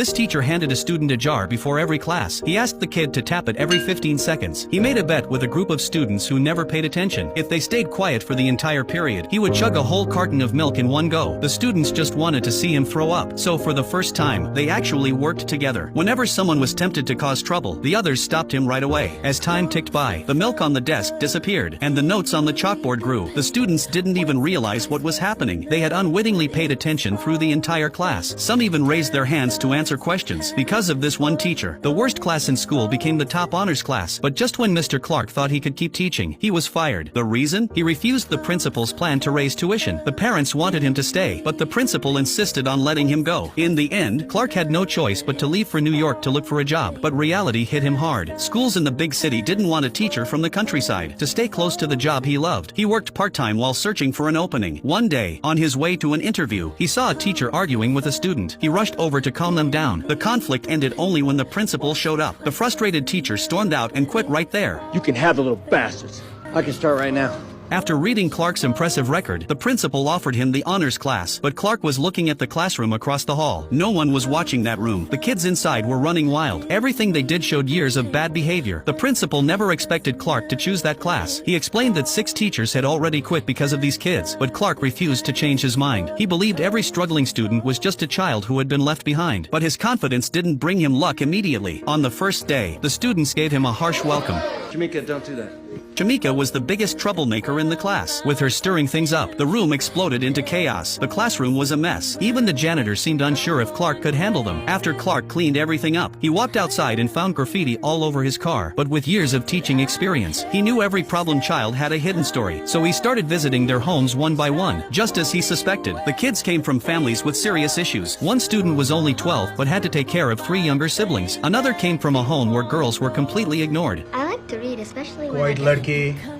This teacher handed a student a jar before every class. He asked the kid to tap it every 15 seconds. He made a bet with a group of students who never paid attention. If they stayed quiet for the entire period, he would chug a whole carton of milk in one go. The students just wanted to see him throw up. So for the first time, they actually worked together. Whenever someone was tempted to cause trouble, the others stopped him right away. As time ticked by, the milk on the desk disappeared, and the notes on the chalkboard grew. The students didn't even realize what was happening. They had unwittingly paid attention through the entire class. Some even raised their hands to answer questions. Because of this one teacher, the worst class in school became the top honors class. But just when Mr. Clark thought he could keep teaching, he was fired. The reason? He refused the principal's plan to raise tuition. The parents wanted him to stay, but the principal insisted on letting him go. In the end, Clark had no choice but to leave for New York to look for a job. But reality hit him hard. Schools in the big city didn't want a teacher from the countryside. To stay close to the job he loved, he worked part-time while searching for an opening. One day, on his way to an interview, he saw a teacher arguing with a student. He rushed over to calm them down. The conflict ended only when the principal showed up. The frustrated teacher stormed out and quit right there. You can have the little bastards. I can start right now. After reading Clark's impressive record, the principal offered him the honors class, but Clark was looking at the classroom across the hall. No one was watching that room. The kids inside were running wild. Everything they did showed years of bad behavior. The principal never expected Clark to choose that class. He explained that 6 teachers had already quit because of these kids, but Clark refused to change his mind. He believed every struggling student was just a child who had been left behind. But his confidence didn't bring him luck immediately. On the first day, the students gave him a harsh welcome. Jamaica, don't do that. Jamaica was the biggest troublemaker in the class. With her stirring things up, the room exploded into chaos. The classroom was a mess. Even the janitor seemed unsure if Clark could handle them. After Clark cleaned everything up, he walked outside and found graffiti all over his car. But with years of teaching experience, he knew every problem child had a hidden story. So he started visiting their homes one by one, just as he suspected. The kids came from families with serious issues. One student was only 12, but had to take care of 3 younger siblings. Another came from a home where girls were completely ignored. I like to read, especially when White ladki,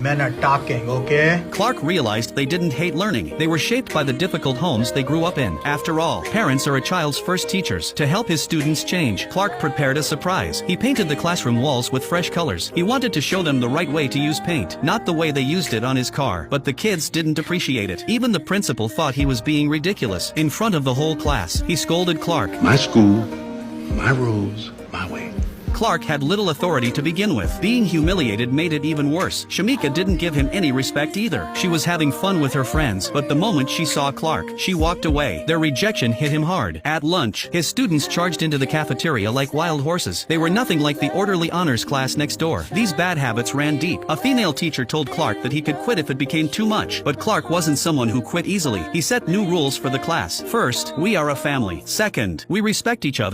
men are talking, okay? Clark realized they didn't hate learning. They were shaped by the difficult homes they grew up in. After all, parents are a child's first teachers. To help his students change, Clark prepared a surprise. He painted the classroom walls with fresh colors. He wanted to show them the right way to use paint, not the way they used it on his car. But the kids didn't appreciate it. Even the principal thought he was being ridiculous. In front of the whole class, he scolded Clark. My school, my rules, my way. Clark had little authority to begin with. Being humiliated made it even worse. Shamika didn't give him any respect either. She was having fun with her friends, but the moment she saw Clark, she walked away. Their rejection hit him hard. At lunch, his students charged into the cafeteria like wild horses. They were nothing like the orderly honors class next door. These bad habits ran deep. A female teacher told Clark that he could quit if it became too much, but Clark wasn't someone who quit easily. He set new rules for the class. First, we are a family. Second, we respect each other.